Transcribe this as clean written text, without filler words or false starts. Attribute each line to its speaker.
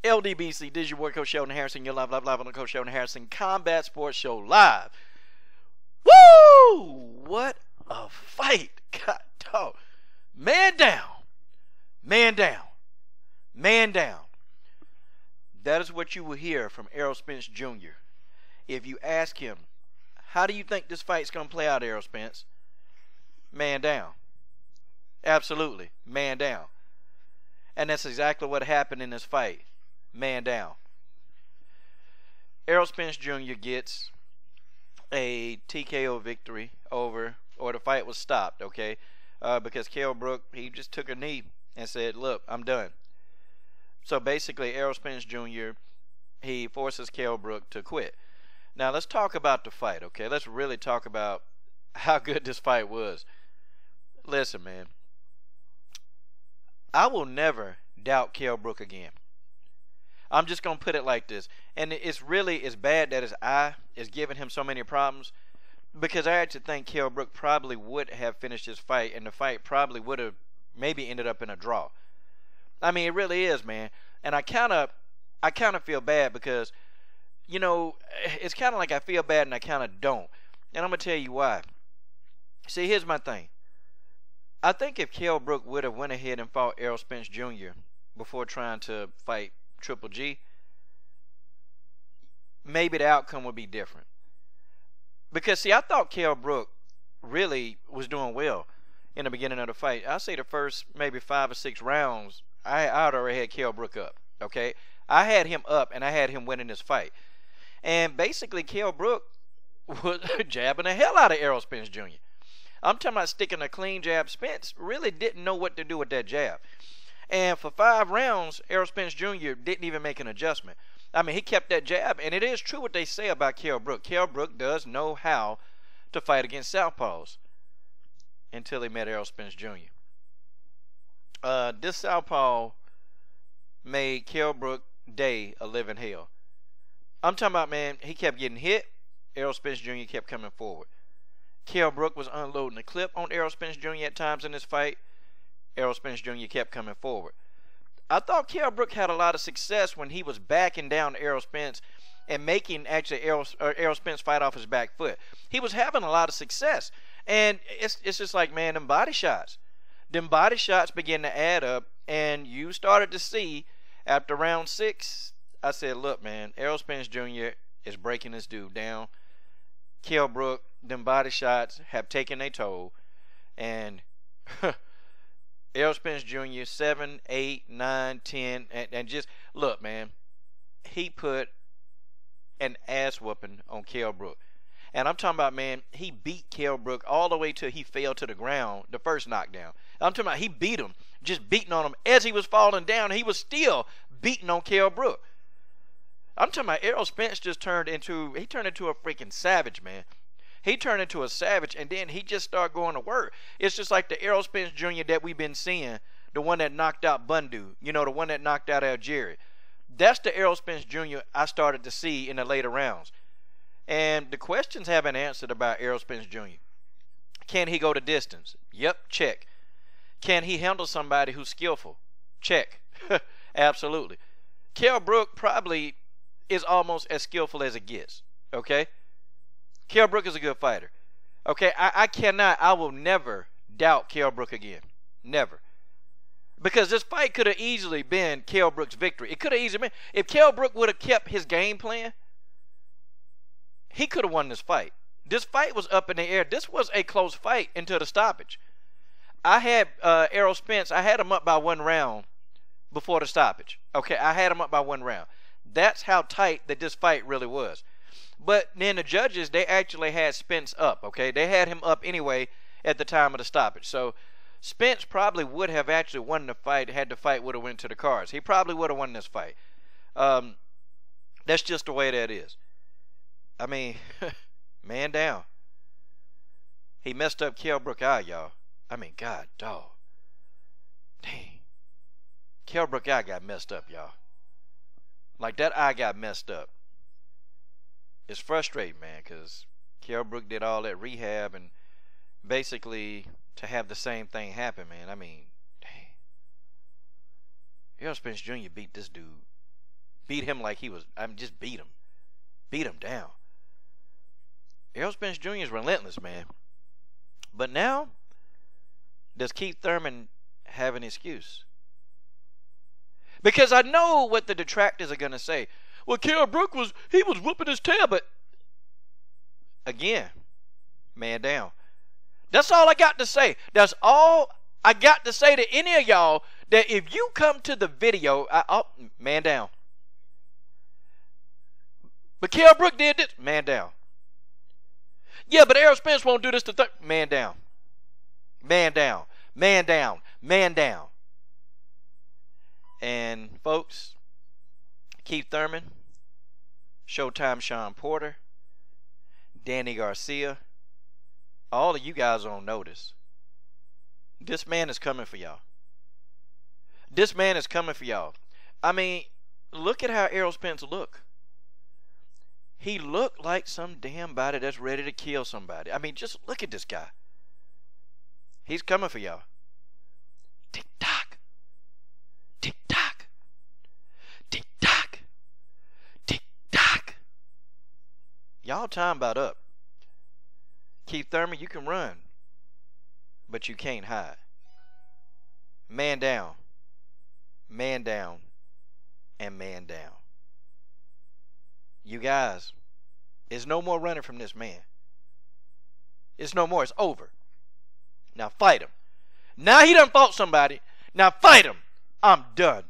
Speaker 1: LDBC, this is your boy Coach Sheldon Harrison. You're live on the Coach Sheldon Harrison Combat Sports Show live. Woo! What a fight. God dog. Man down. Man down. Man down. That is what you will hear from Errol Spence Jr. If you ask him, how do you think this fight's going to play out, Errol Spence? Man down. Absolutely. Man down. And that's exactly what happened in this fight. Man down. Errol Spence Jr. gets a TKO victory over, or the fight was stopped, okay? Because Kell Brook, he just took a knee and said, look, I'm done. So basically, Errol Spence Jr., he forces Kell Brook to quit. Now, let's talk about the fight, okay? Let's really talk about how good this fight was. Listen, man. I will never doubt Kell Brook again. I'm just going to put it like this. And it's really as bad that his eye is giving him so many problems, because I actually think Kell Brook probably would have finished his fight, and the fight probably would have maybe ended up in a draw. I mean, it really is, man. And I kind of feel bad because, you know, it's kind of like I feel bad and I kind of don't. And I'm going to tell you why. See, here's my thing. I think if Kell Brook would have went ahead and fought Errol Spence Jr. before trying to fight Triple G, maybe the outcome would be different. Because, see, I thought Kell Brook really was doing well in the beginning of the fight. I say the first maybe 5 or 6 rounds, I'd already had Kell Brook up, okay? I had him up, and I had him winning this fight. And basically, Kell Brook was jabbing the hell out of Errol Spence Jr. I'm talking about sticking a clean jab. Spence really didn't know what to do with that jab. And for 5 rounds, Errol Spence Jr. didn't even make an adjustment. I mean, he kept that jab. And it is true what they say about Kell Brook. Kell Brook does know how to fight against southpaws until he met Errol Spence Jr. This southpaw made Kell Brook day a living hell. I'm talking about, man, he kept getting hit. Errol Spence Jr. kept coming forward. Kell Brook was unloading the clip on Errol Spence Jr. at times in this fight. Errol Spence Jr. kept coming forward. I thought Kell Brook had a lot of success when he was backing down Errol Spence and making actually Errol Spence fight off his back foot. He was having a lot of success. And it's just like, man, them body shots. Them body shots began to add up, and you started to see after round 6, I said, look, man, Errol Spence Jr. is breaking this dude down. Kell Brook, them body shots have taken a toll. And Errol Spence Jr. 7, 8, 9, 10, and just look, man, he put an ass whooping on Kell Brook. And I'm talking about, man, he beat Kell Brook all the way till he fell to the ground, the first knockdown. I'm talking about he beat him, just beating on him. As he was falling down, he was still beating on Kell Brook. I'm talking about Errol Spence just turned into a freaking savage, man. He turned into a savage, and then he just started going to work. It's just like the Errol Spence Jr. that we've been seeing, the one that knocked out Bundu, you know, the one that knocked out Algieri. That's the Errol Spence Jr. I started to see in the later rounds. And the questions have been answered about Errol Spence Jr. Can he go the distance? Yep, check. Can he handle somebody who's skillful? Check. Absolutely. Kell Brook probably is almost as skillful as it gets, okay? Kell Brook is a good fighter. Okay, I will never doubt Kell Brook again. Never. Because this fight could have easily been Kell Brook's victory. It could have easily been. If Kell Brook would have kept his game plan, he could have won this fight. This fight was up in the air. This was a close fight until the stoppage. I had Errol Spence, I had him up by 1 round before the stoppage. Okay, I had him up by 1 round. That's how tight that this fight really was. But then the judges, they actually had Spence up, okay? They had him up anyway at the time of the stoppage. So Spence probably would have actually won the fight had the fight would have went to the cards. He probably would have won this fight. That's just the way that is. I mean, man down. He messed up Kell Brook eye, y'all. I mean, God, dog. Dang. Kell Brook eye got messed up, y'all. Like, that eye got messed up. It's frustrating, man, because Kell Brook did all that rehab, and basically to have the same thing happen, man. I mean, dang. Errol Spence Jr. beat this dude beat him like he was. Just beat him down. Errol Spence Jr. is relentless, man. But now, does Keith Thurman have an excuse? Because I know what the detractors are going to say. Well, Kell Brook was whooping his tail, but again, man down. That's all I got to say. That's all I got to say to any of y'all, that if you come to the video, man down. But Kell Brook did this, man down. Yeah, but Errol Spence won't do this to man down. Man down. Man down. Man down. And folks, Keith Thurman, Showtime Sean Porter, Danny Garcia, all of you guys are on notice. This man is coming for y'all. This man is coming for y'all. I mean, look at how Errol Spence look. He looked like some damn body that's ready to kill somebody. I mean, just look at this guy. He's coming for y'all. Tick tock. Tick tock. Tick tock. Tick tock. Y'all time about up. Keith Thurman, you can run, but you can't hide. Man down. Man down. And man down. You guys, there's no more running from this man. It's no more. It's over. Now fight him. Now he done fought somebody. Now fight him. I'm done.